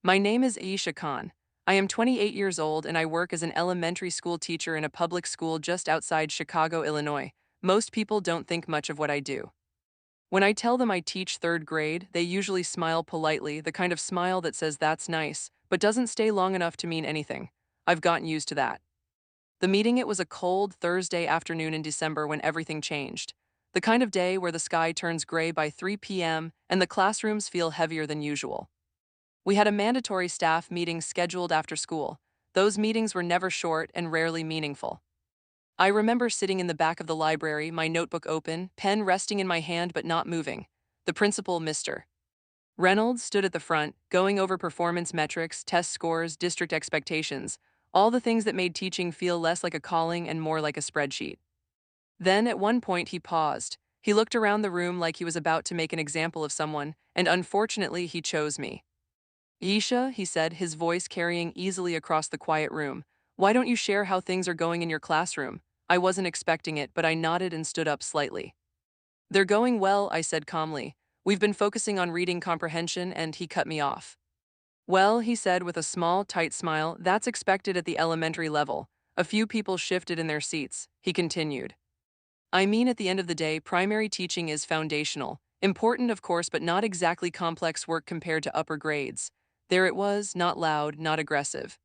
My name is Aisha Khan. I am 28 years old and I work as an elementary school teacher in a public school just outside Chicago, Illinois. Most people don't think much of what I do. When I tell them I teach third grade, they usually smile politely, the kind of smile that says that's nice, but doesn't stay long enough to mean anything. I've gotten used to that. The meeting, it was a cold Thursday afternoon in December when everything changed. The kind of day where the sky turns gray by 3 p.m. and the classrooms feel heavier than usual. We had a mandatory staff meeting scheduled after school. Those meetings were never short and rarely meaningful. I remember sitting in the back of the library, my notebook open, pen resting in my hand but not moving. The principal, Mr. Reynolds, stood at the front, going over performance metrics, test scores, district expectations, all the things that made teaching feel less like a calling and more like a spreadsheet. Then, at one point, he paused. He looked around the room like he was about to make an example of someone, and unfortunately, he chose me. Yisha, he said, his voice carrying easily across the quiet room, why don't you share how things are going in your classroom? I wasn't expecting it, but I nodded and stood up slightly. They're going well, I said calmly. We've been focusing on reading comprehension, and he cut me off. Well, he said with a small, tight smile, that's expected at the elementary level. A few people shifted in their seats. He continued. I mean, at the end of the day, primary teaching is foundational. Important, of course, but not exactly complex work compared to upper grades. There it was, not loud, not aggressive.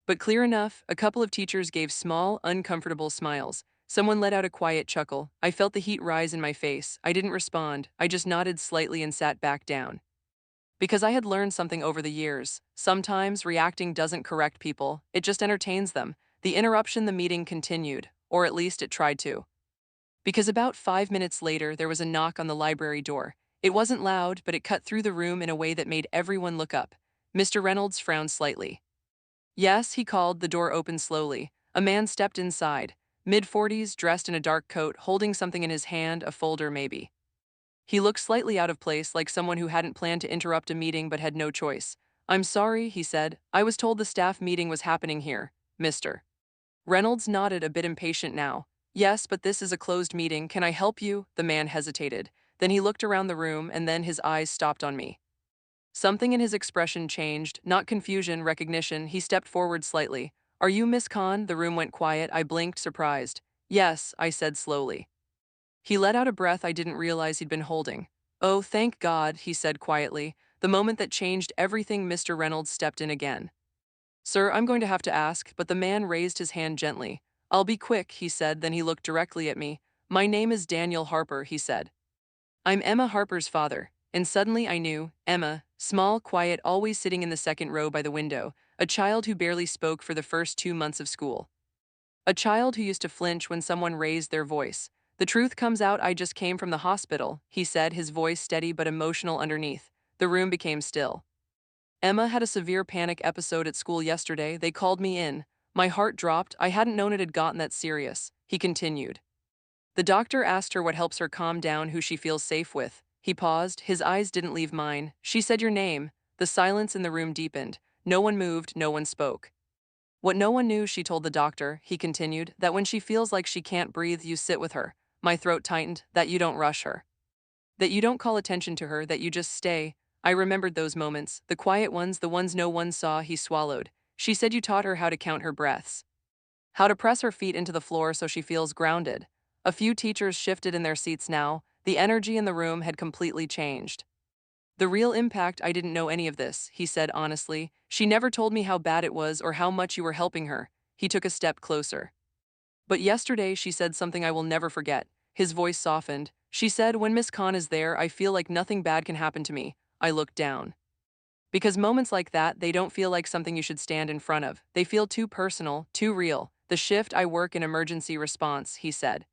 But clear enough, a couple of teachers gave small, uncomfortable smiles. Someone let out a quiet chuckle. I felt the heat rise in my face. I didn't respond. I just nodded slightly and sat back down. Because I had learned something over the years. Sometimes reacting doesn't correct people, it just entertains them. The interruption, the meeting continued, or at least it tried to. Because about 5 minutes later, there was a knock on the library door. It wasn't loud, but it cut through the room in a way that made everyone look up. Mr. Reynolds frowned slightly. Yes, he called. The door opened slowly. A man stepped inside, mid-40s, dressed in a dark coat, holding something in his hand, a folder maybe. He looked slightly out of place, like someone who hadn't planned to interrupt a meeting but had no choice. I'm sorry, he said. I was told the staff meeting was happening here, Mr. Reynolds nodded, a bit impatient now. Yes, but this is a closed meeting. Can I help you? The man hesitated. Then he looked around the room and then his eyes stopped on me. Something in his expression changed, not confusion, recognition. He stepped forward slightly. Are you Miss Khan? The room went quiet. I blinked, surprised. Yes, I said slowly. He let out a breath I didn't realize he'd been holding. Oh, thank God, he said quietly. The moment that changed everything. Mr. Reynolds stepped in again. Sir, I'm going to have to ask, but the man raised his hand gently. I'll be quick, he said, then he looked directly at me. My name is Daniel Harper, he said. I'm Emma Harper's father. And suddenly I knew, Emma, small, quiet, always sitting in the second row by the window, a child who barely spoke for the first 2 months of school. A child who used to flinch when someone raised their voice. The truth comes out, I just came from the hospital, he said, his voice steady but emotional underneath. The room became still. Emma had a severe panic episode at school yesterday. They called me in. My heart dropped. I hadn't known it had gotten that serious. He continued. The doctor asked her what helps her calm down, who she feels safe with. He paused. His eyes didn't leave mine. She said your name. The silence in the room deepened. No one moved. No one spoke. What no one knew, she told the doctor, he continued, that when she feels like she can't breathe, you sit with her. My throat tightened. That you don't rush her. That you don't call attention to her, that you just stay. I remembered those moments, the quiet ones, the ones no one saw. He swallowed. She said you taught her how to count her breaths, how to press her feet into the floor so she feels grounded. A few teachers shifted in their seats now. The energy in the room had completely changed. The real impact, I didn't know any of this, he said honestly. She never told me how bad it was or how much you were helping her. He took a step closer. But yesterday she said something I will never forget. His voice softened. She said, when Miss Khan is there, I feel like nothing bad can happen to me. I looked down. Because moments like that, they don't feel like something you should stand in front of. They feel too personal, too real. The shift, I work in emergency response, he said.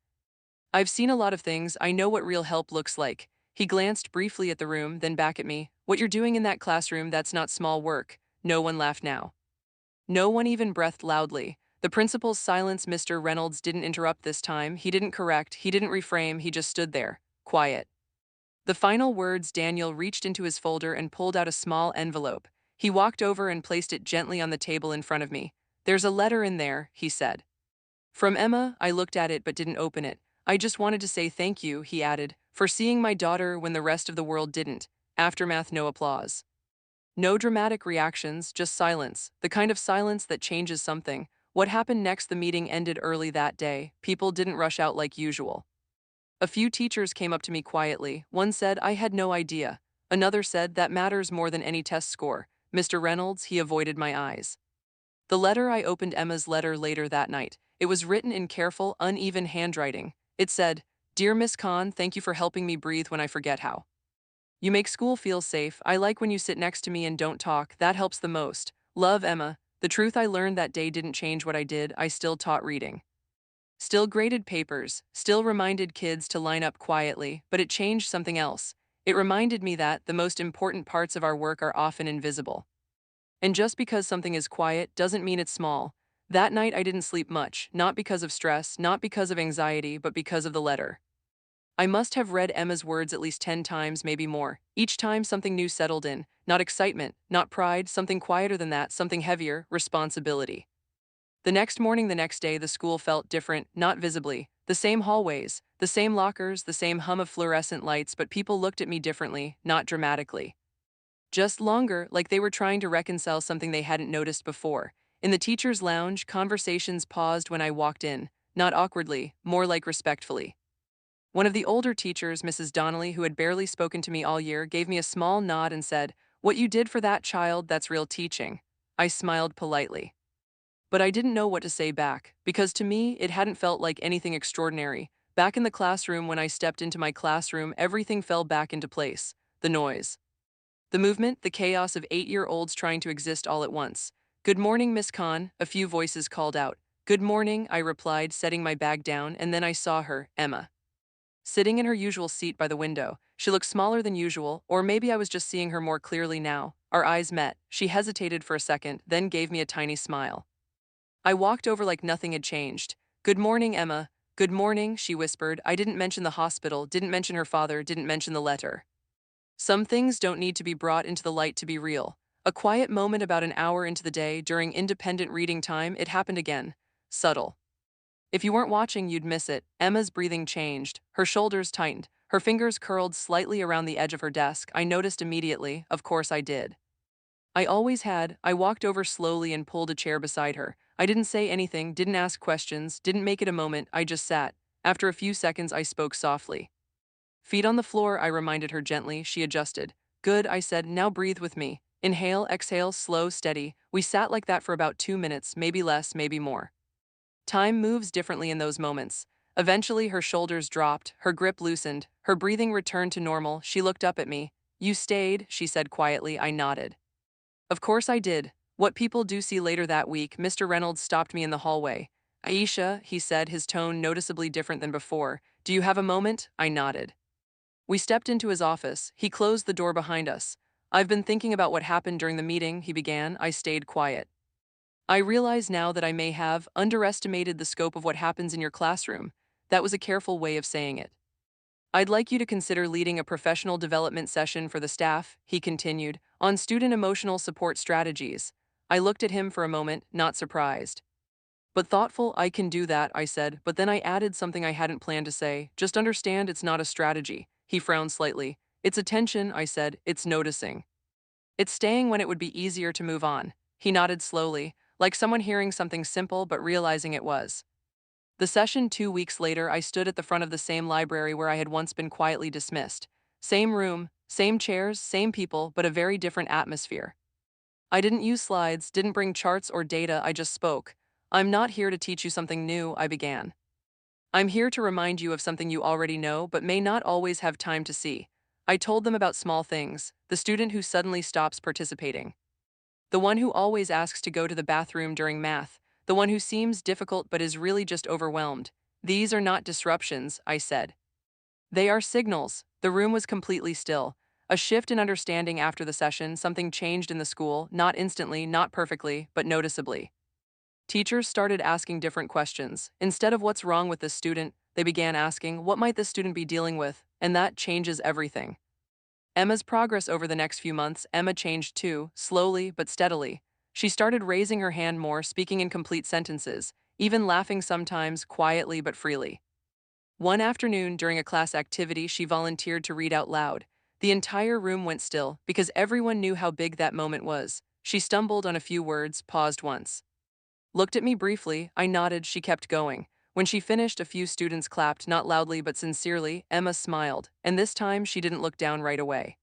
I've seen a lot of things. I know what real help looks like. He glanced briefly at the room, then back at me. What you're doing in that classroom, that's not small work. No one laughed now. No one even breathed loudly. The principal's silence. Mr. Reynolds didn't interrupt this time. He didn't correct. He didn't reframe. He just stood there, quiet. The final words. Daniel reached into his folder and pulled out a small envelope. He walked over and placed it gently on the table in front of me. There's a letter in there, he said. From Emma. I looked at it but didn't open it. I just wanted to say thank you, he added, for seeing my daughter when the rest of the world didn't. Aftermath. No applause. No dramatic reactions, just silence, the kind of silence that changes something. What happened next? The meeting ended early that day. People didn't rush out like usual. A few teachers came up to me quietly. One said, I had no idea. Another said, that matters more than any test score. Mr. Reynolds, he avoided my eyes. The letter I opened Emma's letter later that night. It was written in careful, uneven handwriting. It said, Dear Miss Khan, thank you for helping me breathe when I forget how. You make school feel safe. I like when you sit next to me and don't talk. That helps the most. Love, Emma. The truth I learned that day didn't change what I did. I still taught reading. Still graded papers, still reminded kids to line up quietly, but it changed something else. It reminded me that the most important parts of our work are often invisible. And just because something is quiet doesn't mean it's small. That night I didn't sleep much, not because of stress, not because of anxiety, but because of the letter. I must have read Emma's words at least 10 times, maybe more. Each time something new settled in, not excitement, not pride, something quieter than that, something heavier, responsibility. The next morning, the next day, the school felt different, not visibly. The same hallways, the same lockers, the same hum of fluorescent lights, but people looked at me differently, not dramatically. Just longer, like they were trying to reconcile something they hadn't noticed before. In the teacher's lounge, conversations paused when I walked in, not awkwardly, more like respectfully. One of the older teachers, Mrs. Donnelly, who had barely spoken to me all year, gave me a small nod and said, What you did for that child, that's real teaching. I smiled politely. But I didn't know what to say back, because to me, it hadn't felt like anything extraordinary. Back in the classroom, when I stepped into my classroom, everything fell back into place. The noise. The movement, the chaos of 8-year-olds trying to exist all at once. Good morning, Miss Khan, a few voices called out. Good morning, I replied, setting my bag down, and then I saw her, Emma. Sitting in her usual seat by the window, she looked smaller than usual, or maybe I was just seeing her more clearly now. Our eyes met. She hesitated for a second, then gave me a tiny smile. I walked over like nothing had changed. Good morning, Emma. Good morning, she whispered. I didn't mention the hospital, didn't mention her father, didn't mention the letter. Some things don't need to be brought into the light to be real. A quiet moment about an hour into the day, during independent reading time, it happened again. Subtle. If you weren't watching, you'd miss it. Emma's breathing changed. Her shoulders tightened. Her fingers curled slightly around the edge of her desk. I noticed immediately. Of course I did. I always had. I walked over slowly and pulled a chair beside her. I didn't say anything, didn't ask questions, didn't make it a moment. I just sat. After a few seconds, I spoke softly. Feet on the floor, I reminded her gently. She adjusted. Good, I said. Now breathe with me. Inhale, exhale, slow, steady. We sat like that for about 2 minutes, maybe less, maybe more. Time moves differently in those moments. Eventually, her shoulders dropped, her grip loosened, her breathing returned to normal. She looked up at me. You stayed, she said quietly. I nodded. Of course I did. What people do see later that week, Mr. Reynolds stopped me in the hallway. Aisha, he said, his tone noticeably different than before. Do you have a moment? I nodded. We stepped into his office. He closed the door behind us. I've been thinking about what happened during the meeting, he began. I stayed quiet. I realize now that I may have underestimated the scope of what happens in your classroom. That was a careful way of saying it. I'd like you to consider leading a professional development session for the staff, he continued, on student emotional support strategies. I looked at him for a moment, not surprised. But thoughtful. I can do that, I said, but then I added something I hadn't planned to say. Just understand it's not a strategy. He frowned slightly. It's attention, I said, it's noticing. It's staying when it would be easier to move on. He nodded slowly, like someone hearing something simple but realizing it was. The session 2 weeks later, I stood at the front of the same library where I had once been quietly dismissed. Same room, same chairs, same people, but a very different atmosphere. I didn't use slides, didn't bring charts or data, I just spoke. I'm not here to teach you something new, I began. I'm here to remind you of something you already know but may not always have time to see. I told them about small things, the student who suddenly stops participating. The one who always asks to go to the bathroom during math, the one who seems difficult but is really just overwhelmed. These are not disruptions, I said. They are signals. The room was completely still. A shift in understanding after the session, something changed in the school, not instantly, not perfectly, but noticeably. Teachers started asking different questions. Instead of what's wrong with this student, they began asking, what might this student be dealing with? And that changes everything. Emma's progress over the next few months, Emma changed too, slowly but steadily. She started raising her hand more, speaking in complete sentences, even laughing sometimes, quietly but freely. One afternoon during a class activity, she volunteered to read out loud. The entire room went still, because everyone knew how big that moment was. She stumbled on a few words, paused once. Looked at me briefly, I nodded, she kept going. When she finished, a few students clapped, not loudly but sincerely. Emma smiled, and this time she didn't look down right away.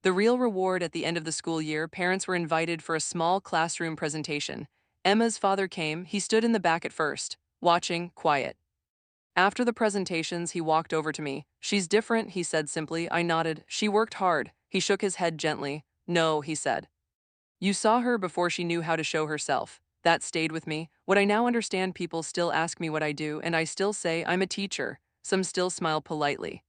The real reward at the end of the school year, parents were invited for a small classroom presentation. Emma's father came, he stood in the back at first, watching, quiet. After the presentations, he walked over to me. She's different, he said simply. I nodded. She worked hard. He shook his head gently. No, he said. You saw her before she knew how to show herself. That stayed with me. What I now understand, people still ask me what I do, and I still say I'm a teacher. Some still smile politely.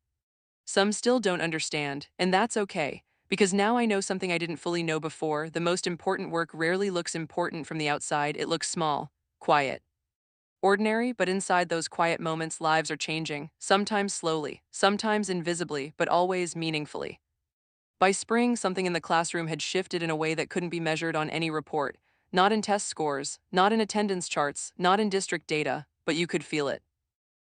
Some still don't understand, and that's okay. Because now I know something I didn't fully know before. The most important work rarely looks important from the outside. It looks small, quiet. Ordinary, but inside those quiet moments, lives are changing, sometimes slowly, sometimes invisibly, but always meaningfully. By spring, something in the classroom had shifted in a way that couldn't be measured on any report, not in test scores, not in attendance charts, not in district data, but you could feel it.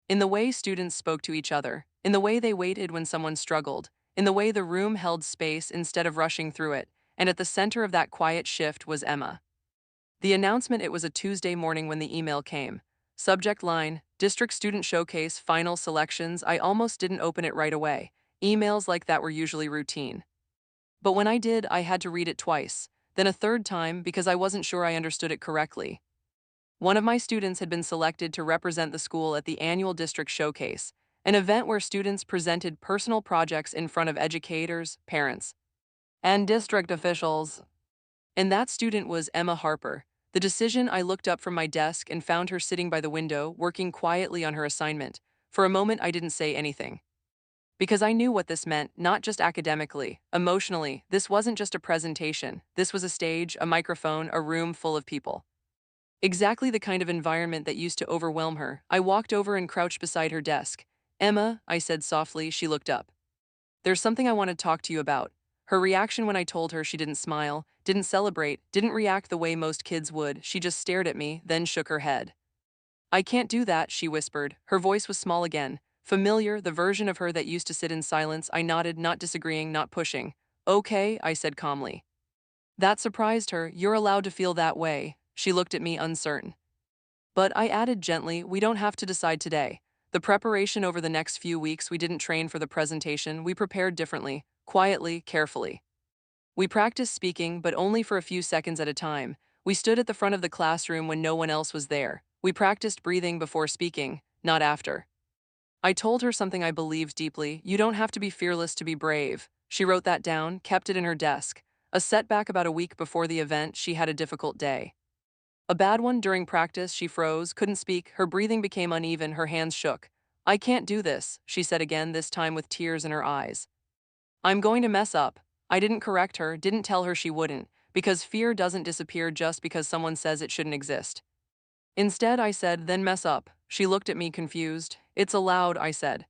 In the way students spoke to each other, in the way they waited when someone struggled, in the way the room held space instead of rushing through it, and at the center of that quiet shift was Emma. The announcement. It was a Tuesday morning when the email came. Subject line, District Student Showcase Final Selections. I almost didn't open it right away. Emails like that were usually routine. But when I did, I had to read it twice, then a third time because I wasn't sure I understood it correctly. One of my students had been selected to represent the school at the annual District Showcase, an event where students presented personal projects in front of educators, parents, and district officials. And that student was Emma Harper. The decision. I looked up from my desk and found her sitting by the window, working quietly on her assignment. For a moment, I didn't say anything. Because I knew what this meant, not just academically, emotionally. This wasn't just a presentation. This was a stage, a microphone, a room full of people. Exactly the kind of environment that used to overwhelm her. I walked over and crouched beside her desk. Emma, I said softly. She looked up. There's something I want to talk to you about. Her reaction when I told her, she didn't smile, didn't celebrate, didn't react the way most kids would. She just stared at me, then shook her head. I can't do that, she whispered. Her voice was small again. Familiar, the version of her that used to sit in silence. I nodded, not disagreeing, not pushing. Okay, I said calmly. That surprised her. You're allowed to feel that way. She looked at me, uncertain. But I added gently, we don't have to decide today. The preparation over the next few weeks, we didn't train for the presentation. We prepared differently, quietly, carefully. We practiced speaking, but only for a few seconds at a time. We stood at the front of the classroom when no one else was there. We practiced breathing before speaking, not after. I told her something I believed deeply. You don't have to be fearless to be brave. She wrote that down, kept it in her desk. A setback. About a week before the event, she had a difficult day. A bad one. During practice, she froze, couldn't speak, her breathing became uneven, her hands shook. I can't do this, she said again, this time with tears in her eyes. I'm going to mess up. I didn't correct her, didn't tell her she wouldn't, because fear doesn't disappear just because someone says it shouldn't exist. Instead, I said, then mess up. She looked at me confused. It's allowed, I said.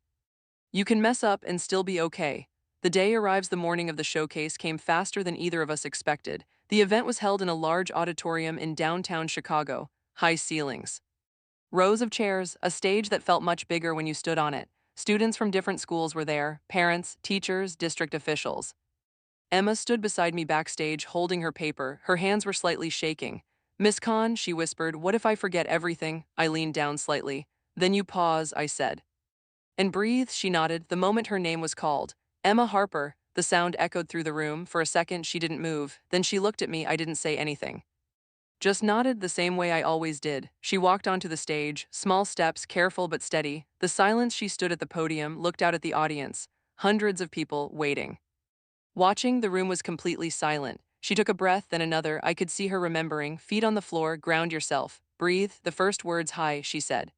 You can mess up and still be okay. The day arrives. The morning of the showcase came faster than either of us expected. The event was held in a large auditorium in downtown Chicago, high ceilings. Rows of chairs, a stage that felt much bigger when you stood on it. Students from different schools were there, parents, teachers, district officials. Emma stood beside me backstage holding her paper, her hands were slightly shaking. Miss Khan, she whispered, what if I forget everything? I leaned down slightly. Then you pause, I said. And breathe, she nodded. The moment her name was called, Emma Harper, the sound echoed through the room. For a second, she didn't move. Then she looked at me. I didn't say anything. Just nodded the same way I always did. She walked onto the stage, small steps, careful but steady. The silence. She stood at the podium, looked out at the audience. Hundreds of people waiting. Watching, the room was completely silent. She took a breath, then another. I could see her remembering. Feet on the floor, ground yourself. Breathe. The first words, hi, she said.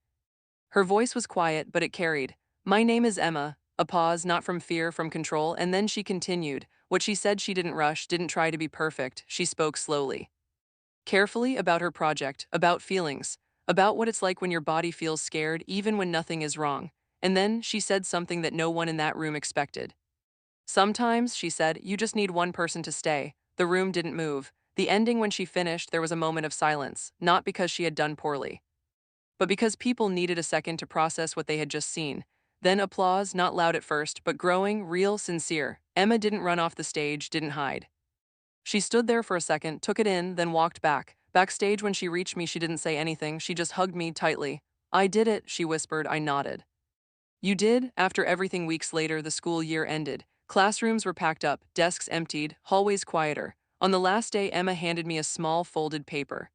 Her voice was quiet, but it carried. My name is Emma. A pause, not from fear, from control, and then she continued. What she said, she didn't rush, didn't try to be perfect. She spoke slowly. Carefully, about her project, about feelings, about what it's like when your body feels scared even when nothing is wrong. And then she said something that no one in that room expected. Sometimes, she said, you just need one person to stay. The room didn't move. The ending. When she finished, there was a moment of silence, not because she had done poorly, but because people needed a second to process what they had just seen. Then applause, not loud at first, but growing, real, sincere. Emma didn't run off the stage, didn't hide. She stood there for a second, took it in, then walked back. Backstage, when she reached me, she didn't say anything, she just hugged me tightly. "I did it," she whispered. I nodded. "You did?" After everything, weeks later, the school year ended. Classrooms were packed up, desks emptied, hallways quieter. On the last day, Emma handed me a small folded paper.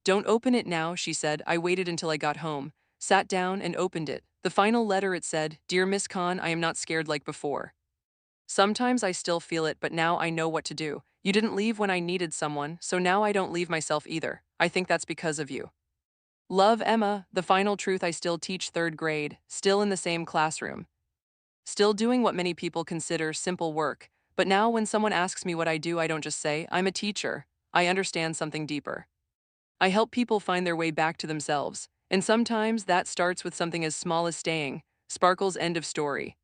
"Don't open it now," she said. I waited until I got home, sat down, and opened it. The final letter, it said, "Dear Miss Khan, I am not scared like before. Sometimes I still feel it, but now I know what to do. You didn't leave when I needed someone, so now I don't leave myself either. I think that's because of you. Love, Emma." The final truth: I still teach third grade, still in the same classroom, still doing what many people consider simple work. But now when someone asks me what I do, I don't just say, "I'm a teacher." I understand something deeper. I help people find their way back to themselves. And sometimes that starts with something as small as staying. Sparkle's end of story.